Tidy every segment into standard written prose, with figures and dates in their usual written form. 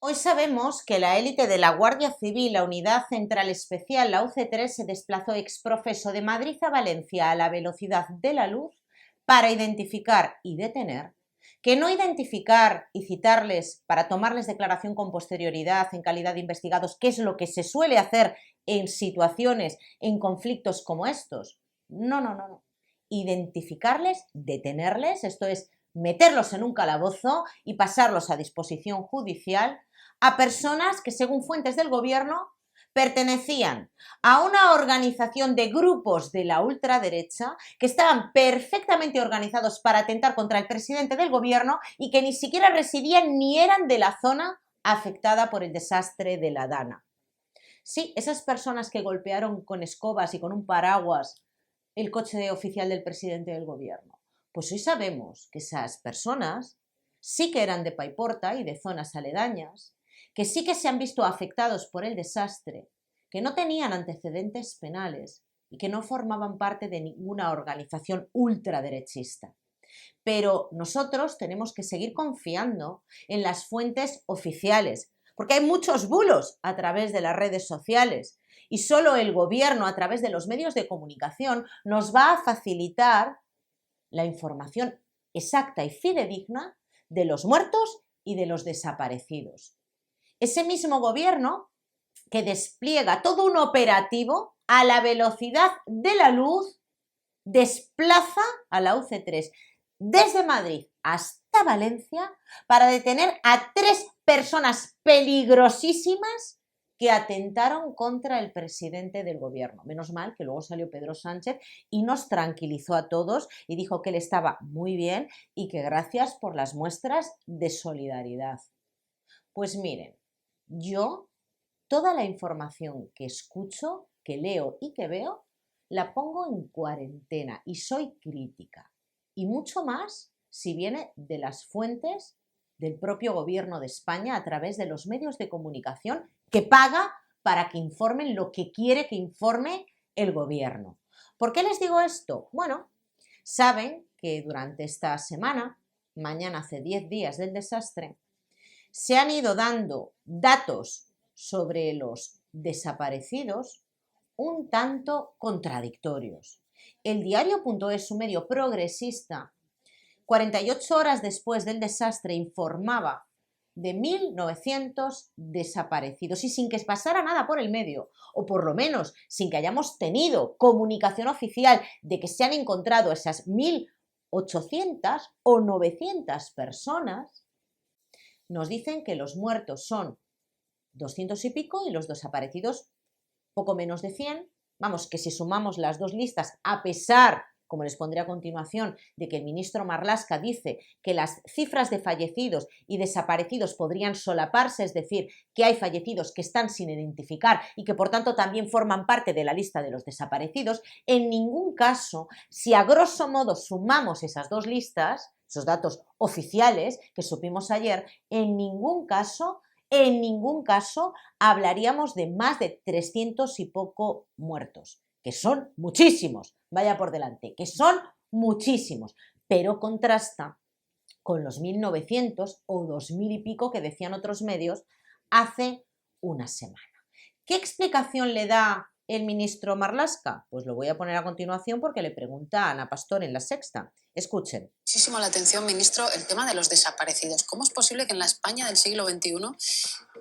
Hoy sabemos que la élite de la Guardia Civil, la Unidad Central Especial, la UC3, se desplazó exprofeso de Madrid a Valencia a la velocidad de la luz para identificar y detener, que no identificar y citarles para tomarles declaración con posterioridad en calidad de investigados, que es lo que se suele hacer en situaciones, en conflictos como estos. No. Identificarles, detenerles, esto es, meterlos en un calabozo y pasarlos a disposición judicial a personas que, según fuentes del gobierno, pertenecían a una organización de grupos de la ultraderecha que estaban perfectamente organizados para atentar contra el presidente del gobierno y que ni siquiera residían ni eran de la zona afectada por el desastre de la Dana. Sí, esas personas que golpearon con escobas y con un paraguas el coche oficial del presidente del gobierno. Pues hoy sabemos que esas personas sí que eran de Paiporta y de zonas aledañas, que sí que se han visto afectados por el desastre, que no tenían antecedentes penales y que no formaban parte de ninguna organización ultraderechista. Pero nosotros tenemos que seguir confiando en las fuentes oficiales, porque hay muchos bulos a través de las redes sociales y solo el gobierno, a través de los medios de comunicación, nos va a facilitar la información exacta y fidedigna de los muertos y de los desaparecidos. Ese mismo gobierno que despliega todo un operativo a la velocidad de la luz desplaza a la UC3 desde Madrid hasta Valencia para detener a 3 personas peligrosísimas que atentaron contra el presidente del gobierno. Menos mal que luego salió Pedro Sánchez y nos tranquilizó a todos y dijo que él estaba muy bien y que gracias por las muestras de solidaridad. Pues miren, yo toda la información que escucho, que leo y que veo, la pongo en cuarentena y soy crítica. Y mucho más si viene de las fuentes del propio gobierno de España a través de los medios de comunicación que paga para que informen lo que quiere que informe el gobierno. ¿Por qué les digo esto? Bueno, saben que durante esta semana, mañana hace 10 días del desastre, se han ido dando datos sobre los desaparecidos un tanto contradictorios. El diario.es, un medio progresista, 48 horas después del desastre informaba de 1.900 desaparecidos y sin que pasara nada por el medio, o por lo menos sin que hayamos tenido comunicación oficial de que se han encontrado esas 1.800 o 900 personas, nos dicen que los muertos son 200 y pico y los desaparecidos poco menos de 100. Vamos, que si sumamos las dos listas, a pesar, como les pondré a continuación, de que el ministro Marlaska dice que las cifras de fallecidos y desaparecidos podrían solaparse, es decir, que hay fallecidos que están sin identificar y que por tanto también forman parte de la lista de los desaparecidos, en ningún caso, si a grosso modo sumamos esas dos listas, esos datos oficiales que supimos ayer, en ningún caso hablaríamos de más de 300 y poco muertos, que son muchísimos, vaya por delante, que son muchísimos, pero contrasta con los 1.900 o 2.000 y pico que decían otros medios hace una semana. ¿Qué explicación le da el ministro Marlaska? Pues lo voy a poner a continuación porque le pregunta a Ana Pastor en La Sexta. Escuchen. Muchísimo la atención, ministro, el tema de los desaparecidos. ¿Cómo es posible que en la España del siglo XXI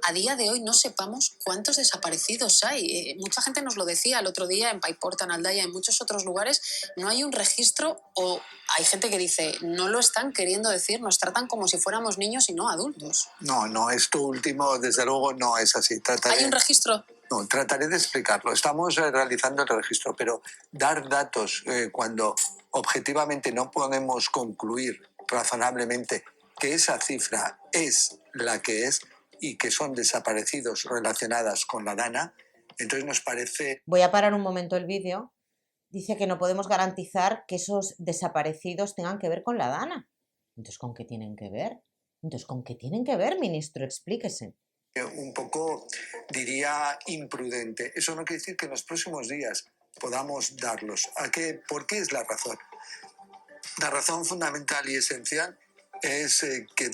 a día de hoy no sepamos cuántos desaparecidos hay? Mucha gente nos lo decía el otro día en Paiporta, en Aldaya, en muchos otros lugares. No hay un registro, o hay gente que dice no lo están queriendo decir, nos tratan como si fuéramos niños y no adultos. No, esto último desde luego no es así. ¿Hay un registro? No, trataré de explicarlo. Estamos realizando el registro, pero dar datos cuando objetivamente no podemos concluir razonablemente que esa cifra es la que es y que son desaparecidos relacionadas con la Dana, entonces nos parece... Voy a parar un momento el vídeo. Dice que no podemos garantizar que esos desaparecidos tengan que ver con la Dana. Entonces, ¿con qué tienen que ver? Ministro? Explíquese. Un poco, diría, imprudente. Eso no quiere decir que en los próximos días podamos darlos. ¿Por qué es la razón? La razón fundamental y esencial es que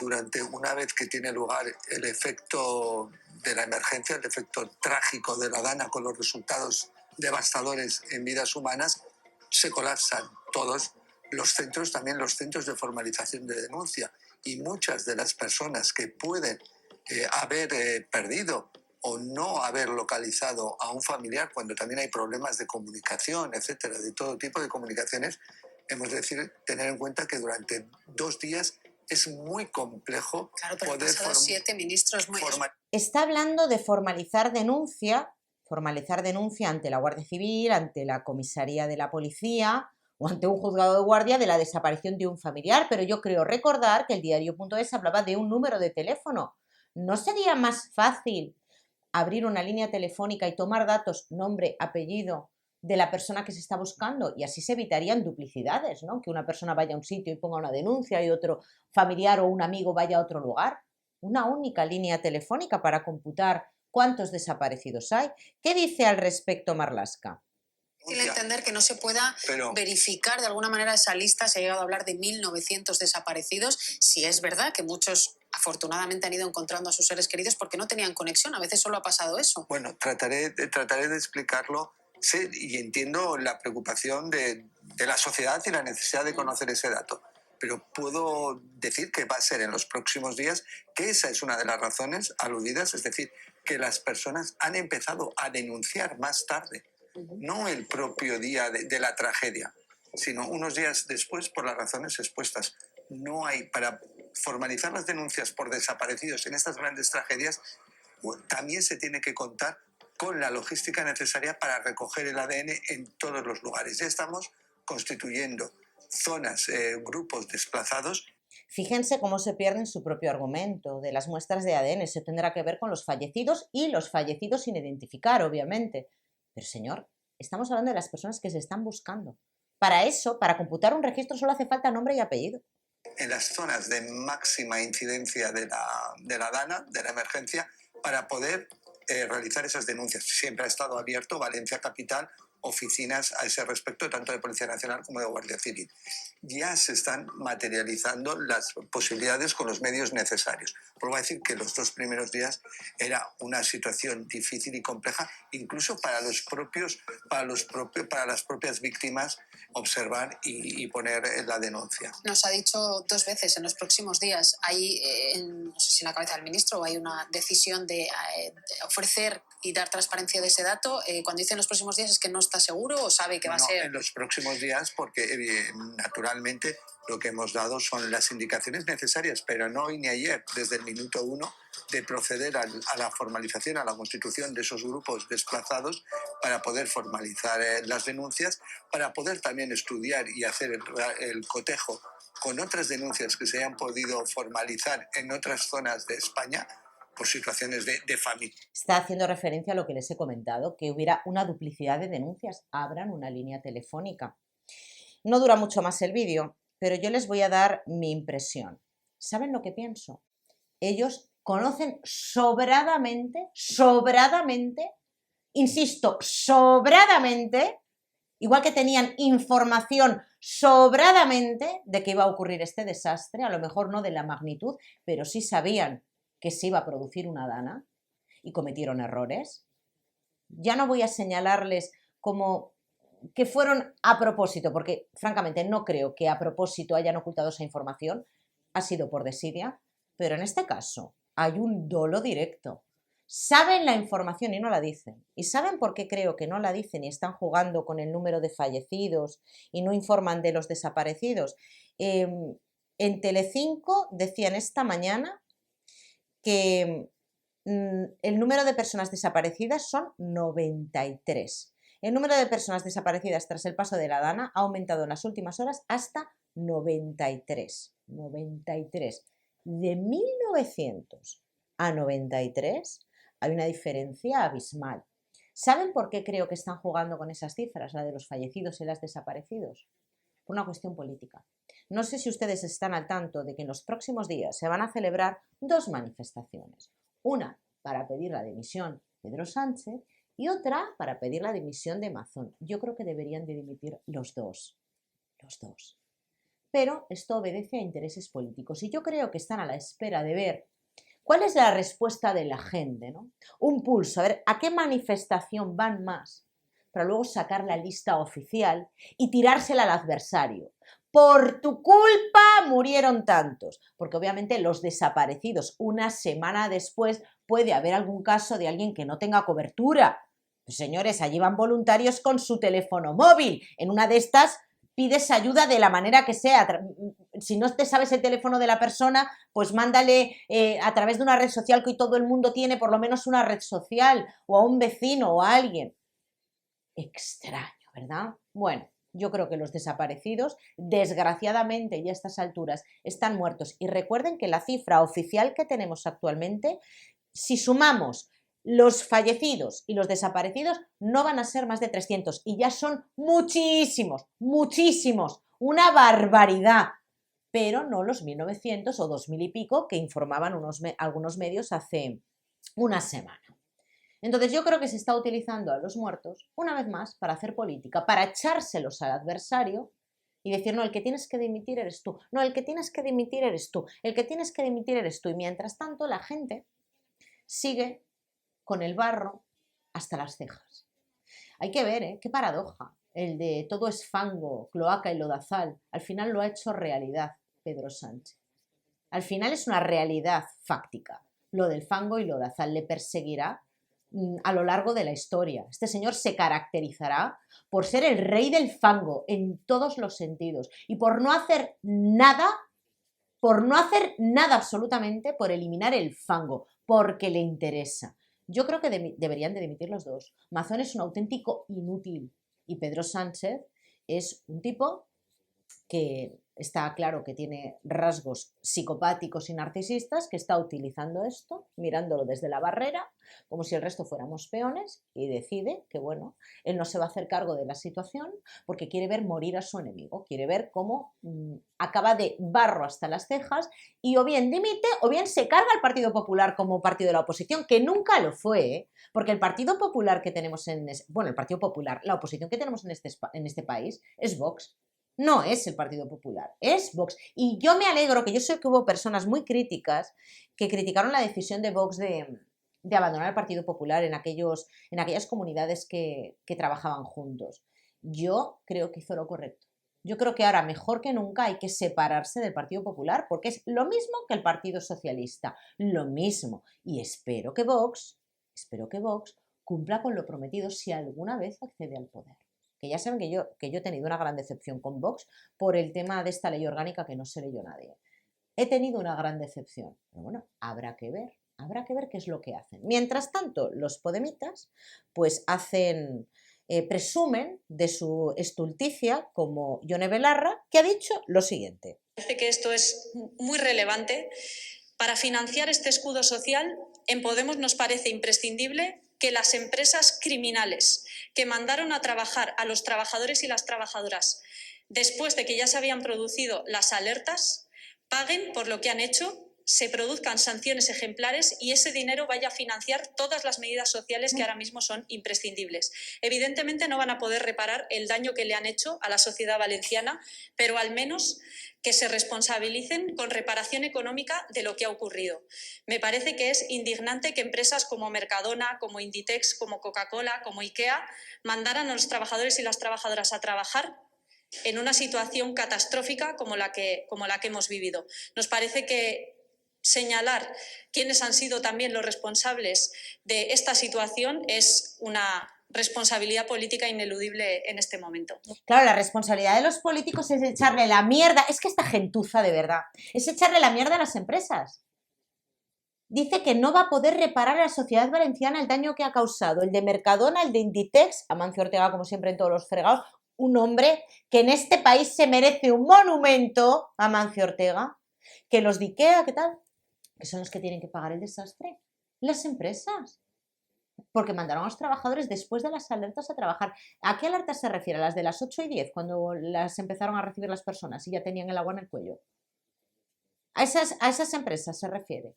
una vez que tiene lugar el efecto de la emergencia, el efecto trágico de la Dana con los resultados devastadores en vidas humanas, se colapsan todos los centros, también los centros de formalización de denuncia. Y muchas de las personas que pueden haber perdido o no haber localizado a un familiar cuando también hay problemas de comunicación, etcétera, de todo tipo de comunicaciones, hemos de decir, tener en cuenta que durante 2 días es muy complejo Claro, pero han poder pasado 7 ministros muy... Está hablando de formalizar denuncia ante la Guardia Civil, ante la comisaría de la policía o ante un juzgado de guardia de la desaparición de un familiar, pero yo creo recordar que el diario.es hablaba de un número de teléfono. ¿No sería más fácil abrir una línea telefónica y tomar datos, nombre, apellido de la persona que se está buscando? Y así se evitarían duplicidades, ¿no? Que una persona vaya a un sitio y ponga una denuncia y otro familiar o un amigo vaya a otro lugar. Una única línea telefónica para computar cuántos desaparecidos hay. ¿Qué dice al respecto Marlaska? Difícil entender que no se pueda verificar de alguna manera esa lista. Se ha llegado a hablar de 1.900 desaparecidos. Si es verdad que muchos afortunadamente han ido encontrando a sus seres queridos porque no tenían conexión. A veces solo ha pasado eso. Bueno, trataré de explicarlo. Sé y entiendo la preocupación de la sociedad y la necesidad de conocer ese dato. Pero puedo decir que va a ser en los próximos días, que esa es una de las razones aludidas, es decir, que las personas han empezado a denunciar más tarde, no el propio día de la tragedia, sino unos días después por las razones expuestas. No hay, para formalizar las denuncias por desaparecidos en estas grandes tragedias, también se tiene que contar con la logística necesaria para recoger el ADN en todos los lugares. Ya estamos constituyendo zonas, grupos desplazados. Fíjense cómo se pierden su propio argumento de las muestras de ADN. Se tendrá que ver con los fallecidos y los fallecidos sin identificar, obviamente. Pero señor, estamos hablando de las personas que se están buscando. Para eso, para computar un registro, solo hace falta nombre y apellido. En las zonas de máxima incidencia de la DANA, de la emergencia, para poder realizar esas denuncias. Siempre ha estado abierto Valencia Capital, oficinas a ese respecto, tanto de Policía Nacional como de Guardia Civil. Ya se están materializando las posibilidades con los medios necesarios. Vuelvo a decir que los 2 primeros días era una situación difícil y compleja, incluso para las propias víctimas, observar y poner la denuncia. Nos ha dicho 2 veces en los próximos días. Hay, no sé si en la cabeza del ministro o hay una decisión de ofrecer y dar transparencia de ese dato. Cuando dice en los próximos días, ¿es que no está seguro o sabe que va a ser? En los próximos días, porque naturalmente lo que hemos dado son las indicaciones necesarias, pero no hoy ni ayer, desde el minuto 1, de proceder a la formalización, a la constitución de esos grupos desplazados para poder formalizar las denuncias, para poder también estudiar y hacer el cotejo con otras denuncias que se hayan podido formalizar en otras zonas de España por situaciones de familia. Está haciendo referencia a lo que les he comentado, que hubiera una duplicidad de denuncias. Abran una línea telefónica. No dura mucho más el vídeo, pero yo les voy a dar mi impresión. ¿Saben lo que pienso? Ellos conocen sobradamente, insisto, sobradamente, igual que tenían información sobradamente de que iba a ocurrir este desastre, a lo mejor no de la magnitud, pero sí sabían que se iba a producir una dana y cometieron errores. Ya no voy a señalarles como que fueron a propósito, porque francamente no creo que a propósito hayan ocultado esa información, ha sido por desidia, pero en este caso hay un dolo directo. Saben la información y no la dicen. ¿Y saben por qué creo que no la dicen y están jugando con el número de fallecidos y no informan de los desaparecidos? En Telecinco decían esta mañana que el número de personas desaparecidas son 93. El número de personas desaparecidas tras el paso de la Dana ha aumentado en las últimas horas hasta 93. 93. De 1900 a 93 hay una diferencia abismal. ¿Saben por qué creo que están jugando con esas cifras, la de los fallecidos y las desaparecidos? Por una cuestión política. No sé si ustedes están al tanto de que en los próximos días se van a celebrar 2 manifestaciones. Una para pedir la dimisión de Pedro Sánchez y otra para pedir la dimisión de Mazón. Yo creo que deberían de dimitir los dos. Los dos. pero esto obedece a intereses políticos y yo creo que están a la espera de ver cuál es la respuesta de la gente, ¿no? Un pulso, a ver, ¿a qué manifestación van más? Para luego sacar la lista oficial y tirársela al adversario. Por tu culpa murieron tantos, porque obviamente los desaparecidos una semana después puede haber algún caso de alguien que no tenga cobertura. Pues señores, allí van voluntarios con su teléfono móvil. En una de estas pides ayuda de la manera que sea. Si no te sabes el teléfono de la persona, pues mándale a través de una red social, que hoy todo el mundo tiene por lo menos una red social, o a un vecino o a alguien. Extraño, ¿verdad? Bueno, yo creo que los desaparecidos, desgraciadamente y a estas alturas, están muertos. Y recuerden que la cifra oficial que tenemos actualmente, si sumamos los fallecidos y los desaparecidos, no van a ser más de 300 y ya son muchísimos, muchísimos, una barbaridad, pero no los 1900 o 2000 y pico que informaban algunos medios hace una semana. Entonces yo creo que se está utilizando a los muertos, una vez más, para hacer política, para echárselos al adversario y decir, no, el que tienes que dimitir eres tú, no, el que tienes que dimitir eres tú, el que tienes que dimitir eres tú. Y mientras tanto la gente sigue con el barro hasta las cejas. Hay que ver, qué paradoja, el de todo es fango, cloaca y lodazal. Al final lo ha hecho realidad Pedro Sánchez. Al final es una realidad fáctica. Lo del fango y lodazal le perseguirá a lo largo de la historia. Este señor se caracterizará por ser el rey del fango en todos los sentidos y por no hacer nada absolutamente por eliminar el fango, porque le interesa. Yo creo que deberían de dimitir los dos. Mazón es un auténtico inútil y Pedro Sánchez es un tipo que está claro que tiene rasgos psicopáticos y narcisistas, que está utilizando esto, mirándolo desde la barrera, como si el resto fuéramos peones, y decide que, bueno, él no se va a hacer cargo de la situación porque quiere ver morir a su enemigo, quiere ver cómo acaba de barro hasta las cejas y o bien dimite o bien se carga al Partido Popular como partido de la oposición, que nunca lo fue, porque el Partido Popular que tenemos el Partido Popular, la oposición que tenemos en este país es Vox. No es el Partido Popular, es Vox. Y yo me alegro, que yo sé que hubo personas muy críticas que criticaron la decisión de Vox de abandonar el Partido Popular en aquellas comunidades que trabajaban juntos. Yo creo que hizo lo correcto. Yo creo que ahora, mejor que nunca, hay que separarse del Partido Popular porque es lo mismo que el Partido Socialista, lo mismo. Y espero que Vox cumpla con lo prometido si alguna vez accede al poder. Que ya saben que yo he tenido una gran decepción con Vox por el tema de esta ley orgánica que no se leyó nadie. He tenido una gran decepción, pero bueno, habrá que ver qué es lo que hacen. Mientras tanto, los podemitas pues presumen de su estulticia, como Yone Belarra, que ha dicho lo siguiente. Parece que esto es muy relevante. Para financiar este escudo social, en Podemos nos parece imprescindible que las empresas criminales que mandaron a trabajar a los trabajadores y las trabajadoras después de que ya se habían producido las alertas, paguen por lo que han hecho, se produzcan sanciones ejemplares y ese dinero vaya a financiar todas las medidas sociales que ahora mismo son imprescindibles. Evidentemente no van a poder reparar el daño que le han hecho a la sociedad valenciana, pero al menos que se responsabilicen con reparación económica de lo que ha ocurrido. Me parece que es indignante que empresas como Mercadona, como Inditex, como Coca-Cola, como IKEA mandaran a los trabajadores y las trabajadoras a trabajar en una situación catastrófica como la que hemos vivido. Nos parece que señalar quiénes han sido también los responsables de esta situación es una responsabilidad política ineludible en este momento. Claro, la responsabilidad de los políticos es echarle la mierda, es que esta gentuza de verdad, es echarle la mierda a las empresas. Dice que no va a poder reparar a la sociedad valenciana el daño que ha causado el de Mercadona, el de Inditex, Amancio Ortega, como siempre en todos los fregados, un hombre que en este país se merece un monumento, Amancio Ortega, que los de IKEA, ¿qué tal? Que son los que tienen que pagar el desastre, las empresas, porque mandaron a los trabajadores después de las alertas a trabajar. ¿A qué alertas se refiere? ¿A las de las 8 y 10, cuando las empezaron a recibir las personas y ya tenían el agua en el cuello? ¿A esas empresas se refiere?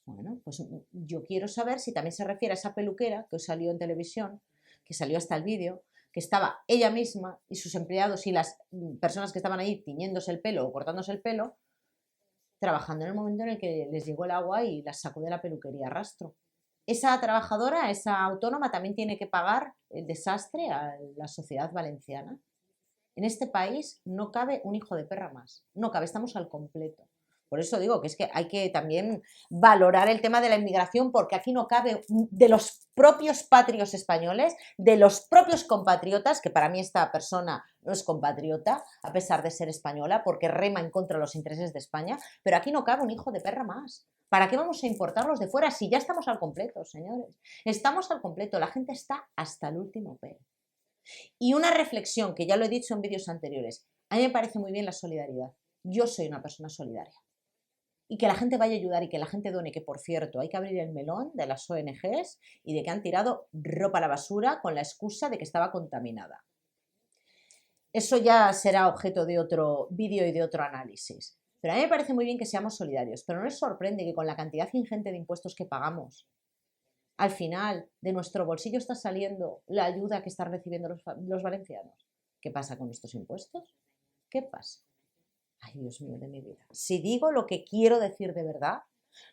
Bueno, pues yo quiero saber si también se refiere a esa peluquera que os salió en televisión, que salió hasta el vídeo, que estaba ella misma y sus empleados y las personas que estaban ahí tiñéndose el pelo o cortándose el pelo, trabajando en el momento en el que les llegó el agua y las sacó de la peluquería a rastro. Esa trabajadora, esa autónoma, también tiene que pagar el desastre a la sociedad valenciana. En este país no cabe un hijo de perra más, no cabe, estamos al completo. Por eso digo que es que hay que también valorar el tema de la inmigración, porque aquí no cabe de los propios patrios españoles, de los propios compatriotas, que para mí esta persona no es compatriota, a pesar de ser española, porque rema en contra de los intereses de España, pero aquí no cabe un hijo de perra más. ¿Para qué vamos a importarlos de fuera si ya estamos al completo, señores? Estamos al completo, la gente está hasta el último pelo. Y una reflexión, que ya lo he dicho en vídeos anteriores, a mí me parece muy bien la solidaridad. Yo soy una persona solidaria. Y que la gente vaya a ayudar y que la gente done, que por cierto, hay que abrir el melón de las ONGs y de que han tirado ropa a la basura con la excusa de que estaba contaminada. Eso ya será objeto de otro vídeo y de otro análisis. Pero a mí me parece muy bien que seamos solidarios, pero no les sorprende que con la cantidad ingente de impuestos que pagamos, al final de nuestro bolsillo está saliendo la ayuda que están recibiendo los valencianos. ¿Qué pasa con estos impuestos? ¿Qué pasa? Ay, Dios mío de mi vida. Si digo lo que quiero decir de verdad,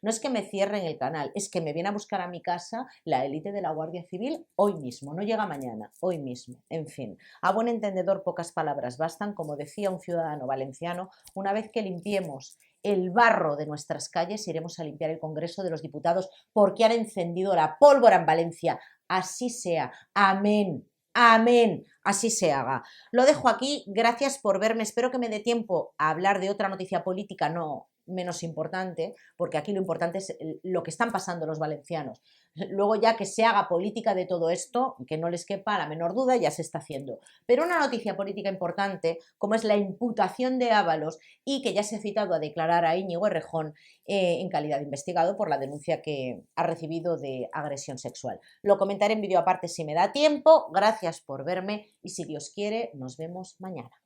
no es que me cierren el canal, es que me viene a buscar a mi casa la élite de la Guardia Civil hoy mismo, no llega mañana, hoy mismo. En fin, a buen entendedor pocas palabras bastan, como decía un ciudadano valenciano, una vez que limpiemos el barro de nuestras calles, iremos a limpiar el Congreso de los Diputados porque han encendido la pólvora en Valencia. Así sea. Amén. Amén, así se haga. Lo dejo aquí, gracias por verme, espero que me dé tiempo a hablar de otra noticia política no menos importante, porque aquí lo importante es lo que están pasando los valencianos. Luego ya que se haga política de todo esto, que no les quepa la menor duda, ya se está haciendo. Pero una noticia política importante, como es la imputación de Ábalos y que ya se ha citado a declarar a Íñigo Errejón en calidad de investigado por la denuncia que ha recibido de agresión sexual. Lo comentaré en vídeo aparte si me da tiempo. Gracias por verme y si Dios quiere, nos vemos mañana.